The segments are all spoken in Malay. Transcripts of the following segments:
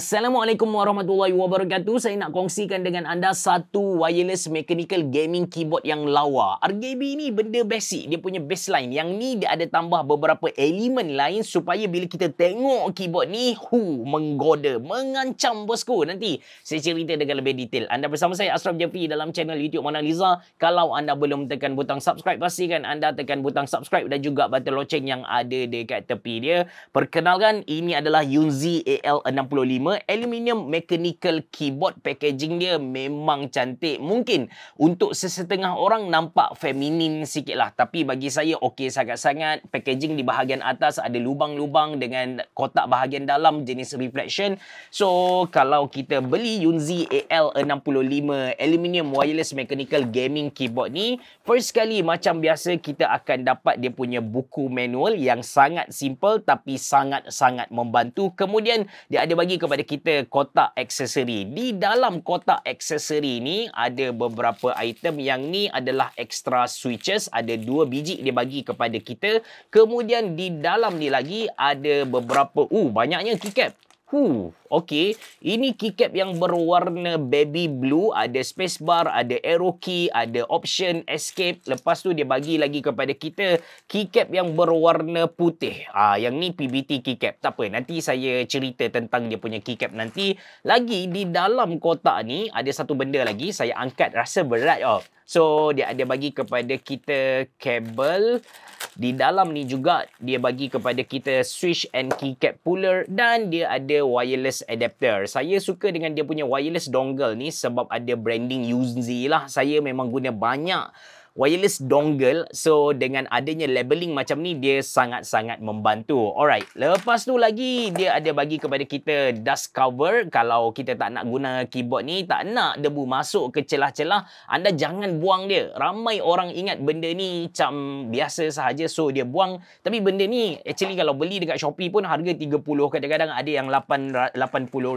Assalamualaikum warahmatullahi wabarakatuh. Saya nak kongsikan dengan anda satu wireless mechanical gaming keyboard yang lawa. RGB ni benda basic, dia punya baseline. Yang ni dia ada tambah beberapa elemen lain supaya bila kita tengok keyboard ni, menggoda, mengancam bosku. Nanti saya cerita dengan lebih detail. Anda bersama saya Ashraf Jeffrey dalam channel YouTube Mona Lisa. Kalau anda belum tekan butang subscribe, pastikan anda tekan butang subscribe dan juga butang loceng yang ada dekat tepi dia. Perkenalkan, ini adalah Yunzi AL65 aluminium mechanical keyboard. Packaging dia memang cantik. Mungkin untuk sesetengah orang nampak feminin sikit lah, tapi bagi saya okey sangat-sangat. Packaging di bahagian atas ada lubang-lubang dengan kotak bahagian dalam jenis reflection. So kalau kita beli Yunzi AL65 aluminium wireless mechanical gaming keyboard ni, first kali macam biasa kita akan dapat dia punya buku manual yang sangat simple tapi sangat-sangat membantu. Kemudian dia ada bagi kepada kita kotak aksesori. Di dalam kotak aksesori ni ada beberapa item. Yang ni adalah extra switches, ada 2 biji dia bagi kepada kita. Kemudian di dalam ni lagi ada beberapa banyaknya keycap. Okey, ini keycap yang berwarna baby blue, ada spacebar, ada arrow key, ada option escape. Lepas tu dia bagi lagi kepada kita keycap yang berwarna putih. Yang ni PBT keycap. Tak apa, nanti saya cerita tentang dia punya keycap nanti. Lagi di dalam kotak ni ada satu benda lagi, saya angkat rasa berat. So dia ada bagi kepada kita kabel. Di dalam ni juga dia bagi kepada kita switch and keycap puller, dan dia ada wireless adapter. Saya suka dengan dia punya wireless dongle ni sebab ada branding Yunzi lah. Saya memang guna banyak wireless dongle, so dengan adanya labeling macam ni dia sangat-sangat membantu. Alright, lepas tu lagi dia ada bagi kepada kita dust cover. Kalau kita tak nak guna keyboard ni, tak nak debu masuk ke celah-celah, anda jangan buang dia. Ramai orang ingat benda ni macam biasa sahaja, so dia buang. Tapi benda ni actually kalau beli dekat Shopee pun harga 30, kadang-kadang ada yang 80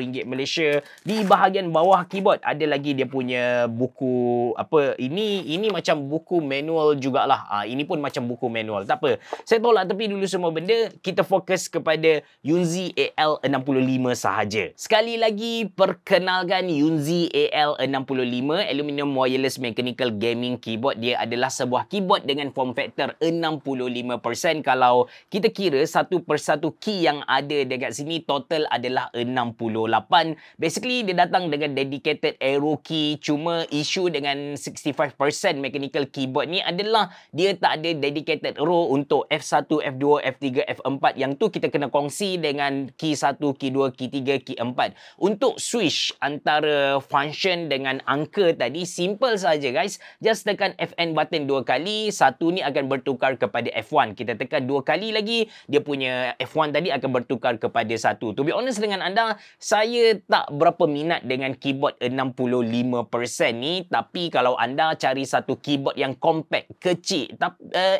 ringgit Malaysia. Di bahagian bawah keyboard ada lagi dia punya buku apa ini macam buku manual jugalah. Ini pun macam buku manual. Tak apa, saya tolak tepi dulu semua benda. Kita fokus kepada Yunzi AL65 sahaja. Sekali lagi, perkenalkan Yunzi AL65 aluminium wireless mechanical gaming keyboard. Dia adalah sebuah keyboard dengan form factor 65%. Kalau kita kira satu persatu key yang ada dekat sini, total adalah 68. Basically dia datang dengan dedicated arrow key. Cuma isu dengan 65% mechanical keyboard ni adalah dia tak ada dedicated row untuk F1, F2, F3, F4. Yang tu kita kena kongsi dengan key 1, key 2, key 3, key 4. Untuk switch antara function dengan angka tadi, simple saja guys. Just tekan FN button 2 kali. Satu ni akan bertukar kepada F1. Kita tekan 2 kali lagi, dia punya F1 tadi akan bertukar kepada 1. To be honest dengan anda, saya tak berapa minat dengan keyboard 65% ni. Tapi kalau anda cari satu keyboard yang compact, kecil,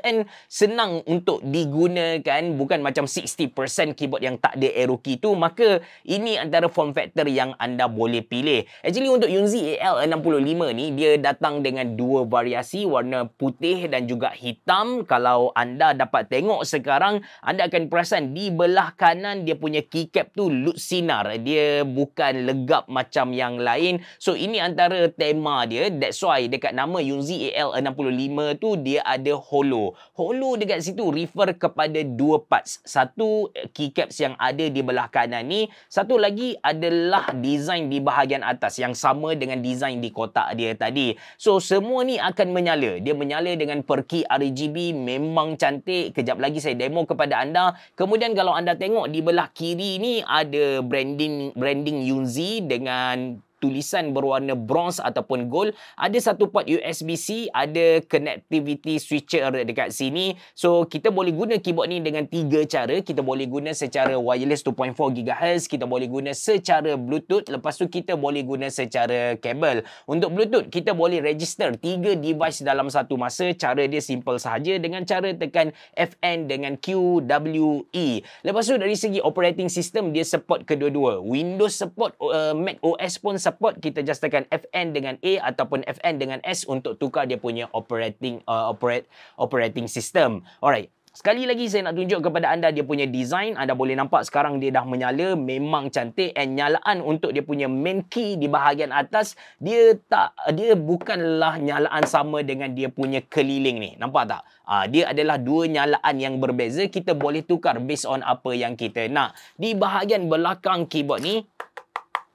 and senang untuk digunakan, bukan macam 60% keyboard yang tak ada arrow key tu, maka ini antara form factor yang anda boleh pilih. Actually untuk Yunzi AL65 ni, dia datang dengan 2 variasi, warna putih dan juga hitam. Kalau anda dapat tengok sekarang, anda akan perasan di belah kanan dia punya keycap tu lut sinar. Dia bukan legap macam yang lain. So ini antara tema dia. That's why dekat nama Yunzi AL65 tu dia ada hollow. Hollow dekat situ refer kepada 2 parts. Satu keycaps yang ada di belah kanan ni, satu lagi adalah design di bahagian atas yang sama dengan design di kotak dia tadi. So semua ni akan menyala. Dia menyala dengan per key RGB, memang cantik. Kejap lagi saya demo kepada anda. Kemudian kalau anda tengok di belah kiri ni ada branding Yunzi dengan tulisan berwarna bronze ataupun gold. Ada satu port USB-C, ada connectivity switcher dekat sini. So kita boleh guna keyboard ni dengan 3 cara. Kita boleh guna secara wireless 2.4 GHz, kita boleh guna secara Bluetooth, lepas tu kita boleh guna secara kabel. Untuk Bluetooth kita boleh register 3 device dalam satu masa. Cara dia simple sahaja dengan cara tekan FN dengan Q, W, E. Lepas tu dari segi operating system dia support kedua-dua. Windows support, Mac OS pun support. Kita just tekan FN dengan A ataupun FN dengan S untuk tukar dia punya operating system. Alright. Sekali lagi saya nak tunjuk kepada anda dia punya design. Anda boleh nampak sekarang dia dah menyala, memang cantik. And nyalaan untuk dia punya main key di bahagian atas, dia bukanlah nyalaan sama dengan dia punya keliling ni. Nampak tak? Dia adalah dua nyalaan yang berbeza. Kita boleh tukar based on apa yang kita nak. Di bahagian belakang keyboard ni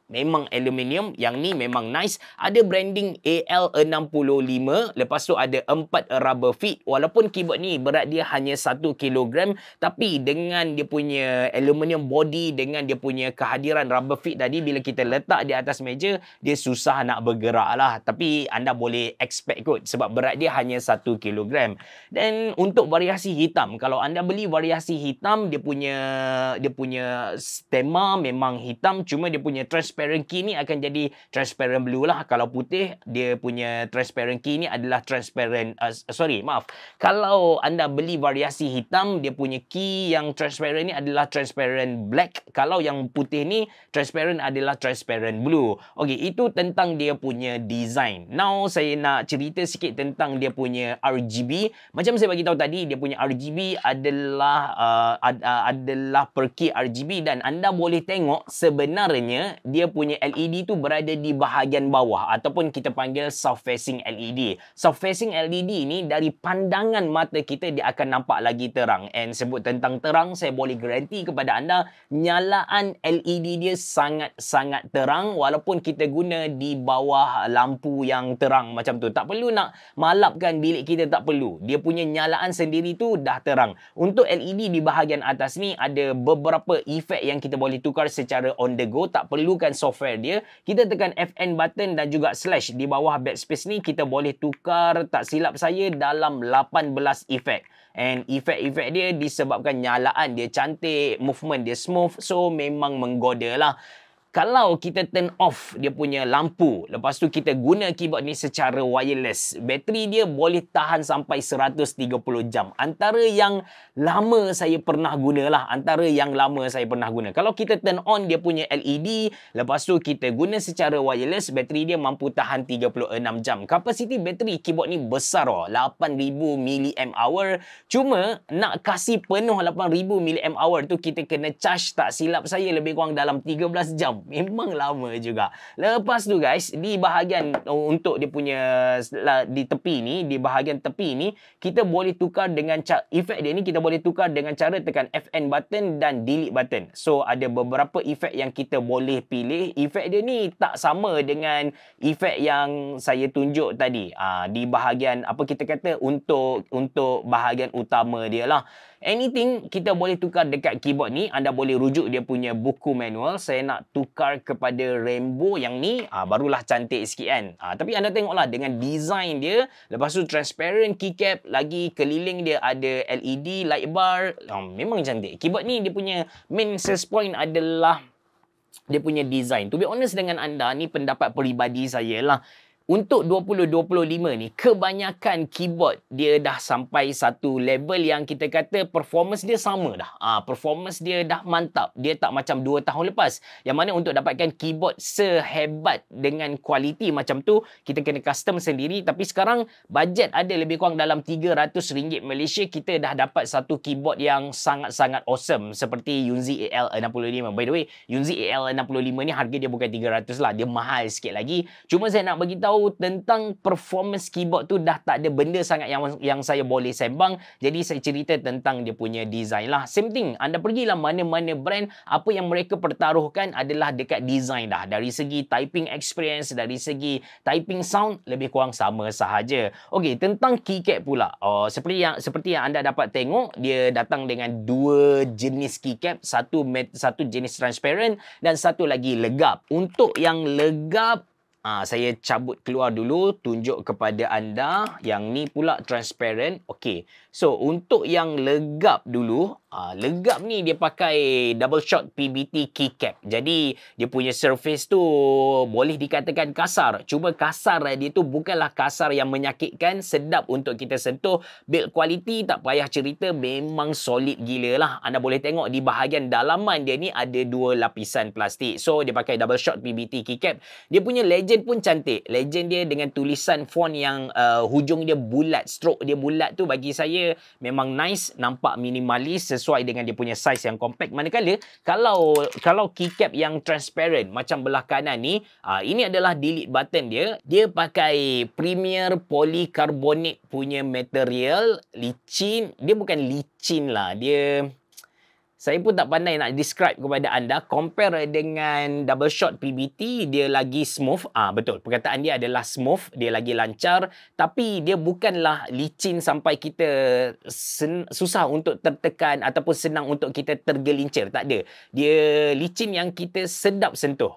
memang aluminium, yang ni memang nice. Ada branding AL65, lepas tu ada 4 rubber feet. Walaupun keyboard ni berat dia hanya 1 kilogram, tapi dengan dia punya aluminium body, dengan dia punya kehadiran rubber feet tadi, bila kita letak di atas meja, dia susah nak bergerak lah. Tapi anda boleh expect kot, sebab berat dia hanya 1 kilogram. Dan untuk variasi hitam, kalau anda beli variasi hitam, dia punya stemma memang hitam, cuma dia punya transparent key ni akan jadi transparent blue lah. Kalau putih, dia punya transparent key ni adalah transparent, kalau anda beli variasi hitam, dia punya key yang transparent ni adalah transparent black. Kalau yang putih ni transparent adalah transparent blue. Okey, itu tentang dia punya design. Now saya nak cerita sikit tentang dia punya RGB. Macam saya bagi tahu tadi, dia punya RGB adalah per key RGB, dan anda boleh tengok sebenarnya dia punya LED tu berada di bahagian bawah, ataupun kita panggil south facing LED. South facing LED ni dari pandangan mata kita dia akan nampak lagi terang. And sebut tentang terang, saya boleh garanti kepada anda nyalaan LED dia sangat-sangat terang, walaupun kita guna di bawah lampu yang terang macam tu. Tak perlu nak malapkan bilik kita, tak perlu. Dia punya nyalaan sendiri tu dah terang. Untuk LED di bahagian atas ni ada beberapa efek yang kita boleh tukar secara on the go, tak perlukan software dia. Kita tekan FN button dan juga slash di bawah backspace ni, kita boleh tukar, tak silap saya, dalam 18 efek. And efek-efek dia disebabkan nyalaan dia cantik, movement dia smooth, so memang menggoda lah. Kalau kita turn off dia punya lampu, lepas tu kita guna keyboard ni secara wireless, bateri dia boleh tahan sampai 130 jam. Antara yang lama saya pernah guna lah. Kalau kita turn on dia punya LED, lepas tu kita guna secara wireless, bateri dia mampu tahan 36 jam. Kapasiti bateri keyboard ni besar, 8000 mAh. Cuma nak kasih penuh 8000 mAh tu, kita kena charge, tak silap saya, lebih kurang dalam 13 jam. Memang lama juga. Lepas tu guys, di bahagian untuk dia punya di tepi ni, di bahagian tepi ni, kita boleh tukar dengan efek dia ni, kita boleh tukar dengan cara tekan FN button dan delete button. So ada beberapa efek yang kita boleh pilih. Efek dia ni tak sama dengan efek yang saya tunjuk tadi. Di bahagian apa kita kata, untuk bahagian utama dia lah. Anything kita boleh tukar dekat keyboard ni. Anda boleh rujuk dia punya buku manual. Saya nak tukar kepada rainbow yang ni, barulah cantik sikit kan. Tapi anda tengoklah dengan design dia, lepas tu transparent keycap, lagi keliling dia ada LED light bar, memang cantik. Keyboard ni dia punya main sales point adalah dia punya design. To be honest dengan anda, ni pendapat peribadi saya lah. Untuk 2025 ni, kebanyakan keyboard dia dah sampai satu level yang kita kata performance dia sama dah. Performance dia dah mantap. Dia tak macam 2 tahun lepas. Yang mana untuk dapatkan keyboard sehebat dengan kualiti macam tu, kita kena custom sendiri. Tapi sekarang, bajet ada lebih kurang dalam RM300 Malaysia, kita dah dapat satu keyboard yang sangat-sangat awesome. Seperti Yunzi AL65. By the way, Yunzi AL65 ni harga dia bukan 300 lah. Dia mahal sikit lagi. Cuma saya nak bagi tahu tentang performance keyboard tu, dah tak ada benda sangat yang saya boleh sembang. Jadi saya cerita tentang dia punya design lah. Same thing, anda pergilah mana-mana brand, apa yang mereka pertaruhkan adalah dekat design dah. Dari segi typing experience, dari segi typing sound, lebih kurang sama sahaja. Okey, tentang keycap pula. Seperti yang anda dapat tengok, dia datang dengan 2 jenis keycap, satu jenis transparent dan satu lagi legap. Untuk yang legap, saya cabut keluar dulu, tunjuk kepada anda. Yang ni pula transparent. Okey. So, untuk yang legap dulu, legap ni dia pakai double shot PBT keycap. Jadi, dia punya surface tu boleh dikatakan kasar. Cuma kasar dia tu bukanlah kasar yang menyakitkan, sedap untuk kita sentuh. Build quality tak payah cerita, memang solid gila lah. Anda boleh tengok di bahagian dalaman dia ni ada 2 lapisan plastik. So, dia pakai double shot PBT keycap. Dia punya legend Legend pun cantik. Legend dia dengan tulisan font yang hujung dia bulat, stroke dia bulat tu bagi saya memang nice, nampak minimalis sesuai dengan dia punya size yang compact. Manakala kalau keycap yang transparent macam belah kanan ni, ini adalah delete button dia. Dia pakai Premier Polycarbonate punya material, licin. Dia bukan licin lah, saya pun tak pandai nak describe kepada anda. Compare dengan double shot PBT, dia lagi smooth. Betul, perkataan dia adalah smooth. Dia lagi lancar. Tapi dia bukanlah licin sampai kita susah untuk tertekan ataupun senang untuk kita tergelincir. Tak ada. Dia licin yang kita sedap sentuh.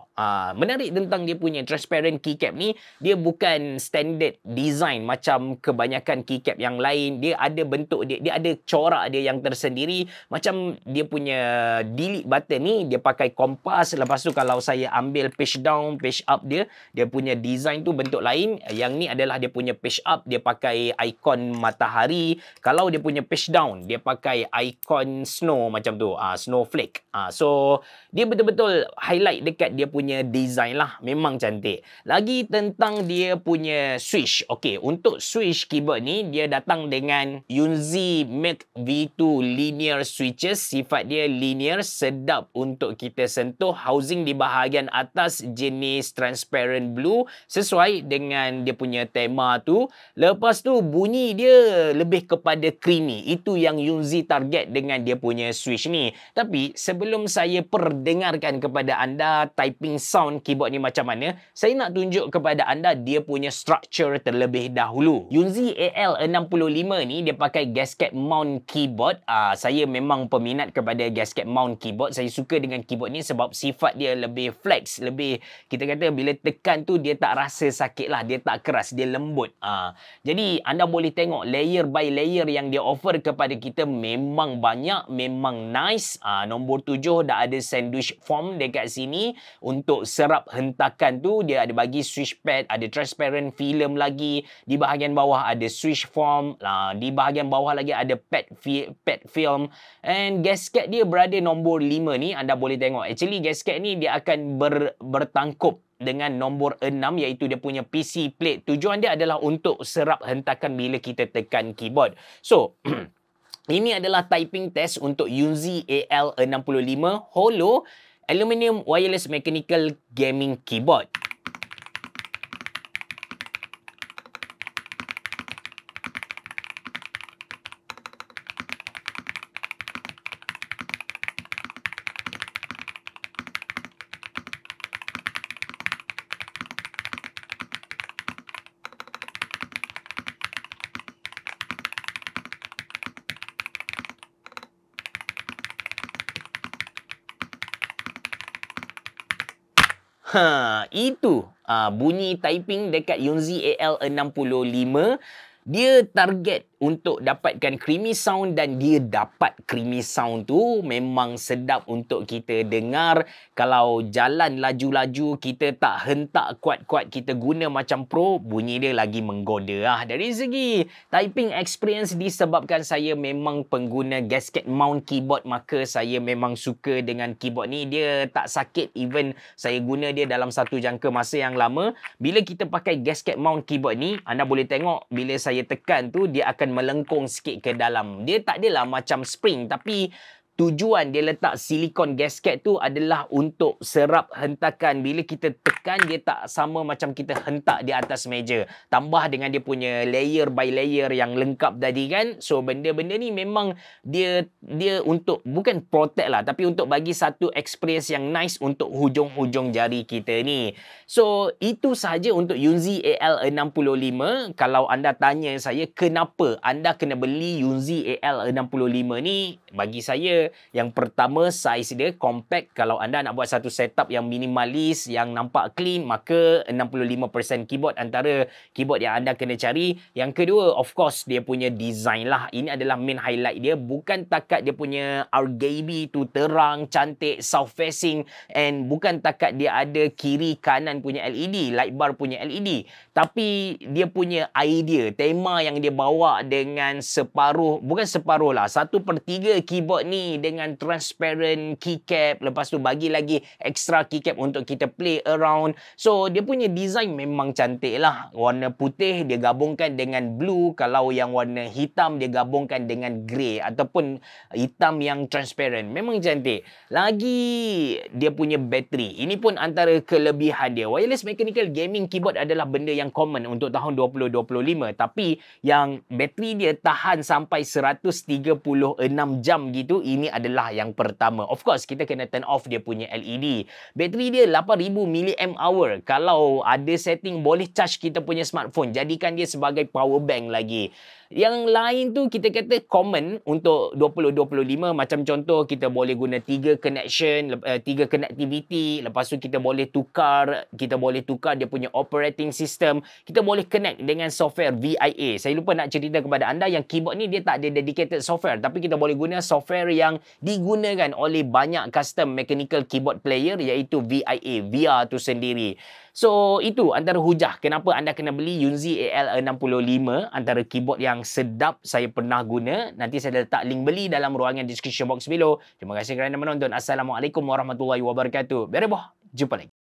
Menarik tentang dia punya transparent keycap ni, dia bukan standard design macam kebanyakan keycap yang lain. Dia ada bentuk dia ada corak dia yang tersendiri. Macam dia punya delete button ni, dia pakai kompas. Lepas tu kalau saya ambil page down, page up dia punya design tu bentuk lain. Yang ni adalah dia punya page up, dia pakai ikon matahari. Kalau dia punya page down, dia pakai ikon snow macam tu, snowflake. So dia betul-betul highlight dekat dia punya design lah. Memang cantik. Lagi tentang dia punya switch. Okey, untuk switch keyboard ni, dia datang dengan Yunzi Milk V2 linear switches. Sifat dia linear, sedap untuk kita sentuh. Housing di bahagian atas jenis transparent blue, sesuai dengan dia punya tema tu. Lepas tu bunyi dia lebih kepada creamy. Itu yang Yunzi target dengan dia punya switch ni. Tapi sebelum saya perdengarkan kepada anda typing sound keyboard ni macam mana, saya nak tunjuk kepada anda dia punya structure terlebih dahulu. Yunzi AL65 ni dia pakai gasket mount keyboard. Saya memang peminat kepada gasket mount keyboard. Saya suka dengan keyboard ni sebab sifat dia lebih flex, lebih, kita kata bila tekan tu dia tak rasa sakit lah, dia tak keras, dia lembut. Jadi anda boleh tengok layer by layer yang dia offer kepada kita memang banyak, memang nice. Nombor 7 dah ada sandwich form dekat sini. Untuk serap hentakan tu dia ada bagi switch pad, ada transparent film lagi. Di bahagian bawah ada switch form. Di bahagian bawah lagi ada pad film. And gasket dia berada nombor 5 ni. Anda boleh tengok. Actually gasket ni dia akan bertangkup dengan nombor 6, iaitu dia punya PC plate. Tujuan dia adalah untuk serap hentakan bila kita tekan keyboard. So ini adalah typing test untuk Yunzi AL65 Holo Aluminium Wireless Mechanical Gaming Keyboard. Itu bunyi typing dekat Yunzi AL65. Dia target untuk dapatkan creamy sound dan dia dapat creamy sound tu. Memang sedap untuk kita dengar. Kalau jalan laju-laju, kita tak hentak kuat-kuat, kita guna macam pro, bunyi dia lagi menggoda. Dari segi typing experience, disebabkan saya memang pengguna gasket mount keyboard, maka saya memang suka dengan keyboard ni. Dia tak sakit, even saya guna dia dalam satu jangka masa yang lama. Bila kita pakai gasket mount keyboard ni, anda boleh tengok bila saya tekan tu, dia akan melengkung sikit ke dalam. Dia tak adalah macam spring, tapi tujuan dia letak silikon gasket tu adalah untuk serap hentakan. Bila kita tekan, dia tak sama macam kita hentak di atas meja. Tambah dengan dia punya layer by layer yang lengkap tadi kan. So benda-benda ni memang dia untuk, bukan protect lah, tapi untuk bagi satu experience yang nice untuk hujung-hujung jari kita ni. So itu sahaja untuk Yunzi AL65. Kalau anda tanya saya kenapa anda kena beli Yunzi AL65 ni, bagi saya yang pertama, saiz dia compact. Kalau anda nak buat satu setup yang minimalis, yang nampak clean, maka 65% keyboard antara keyboard yang anda kena cari. Yang kedua, of course, dia punya design lah. Ini adalah main highlight dia. Bukan takat dia punya RGB tu terang, cantik, south facing, and bukan takat dia ada kiri kanan punya LED, light bar punya LED. Tapi dia punya idea, tema yang dia bawa dengan separuh, bukan separuh lah, 1/3 keyboard ni dengan transparent keycap. Lepas tu bagi lagi extra keycap untuk kita play around. background. So dia punya design memang cantik lah. Warna putih dia gabungkan dengan blue. Kalau yang warna hitam dia gabungkan dengan grey ataupun hitam yang transparent. Memang cantik. Lagi dia punya bateri. Ini pun antara kelebihan dia. Wireless mechanical gaming keyboard adalah benda yang common untuk tahun 2025. Tapi yang bateri dia tahan sampai 136 jam gitu. Ini adalah yang pertama. Of course, kita kena turn off dia punya LED. Bateri dia 8000 mAh. Kalau ada setting boleh charge kita punya smartphone. Jadikan dia sebagai power bank lagi. Yang lain tu kita kata common untuk 2025. Macam contoh kita boleh guna 3 connection, 3 connectivity. Lepas tu kita boleh tukar dia punya operating system. Kita boleh connect dengan software VIA. Saya lupa nak cerita kepada anda yang keyboard ni dia tak ada dedicated software. Tapi kita boleh guna software yang digunakan oleh banyak custom mechanical keyboard player iaitu VIA tu sendiri. So, itu antara hujah kenapa anda kena beli Yunzi AL65, antara keyboard yang sedap saya pernah guna. Nanti saya letak link beli dalam ruangan description box below. Terima kasih kerana menonton. Assalamualaikum warahmatullahi wabarakatuh. Bereboh. Jumpa lagi.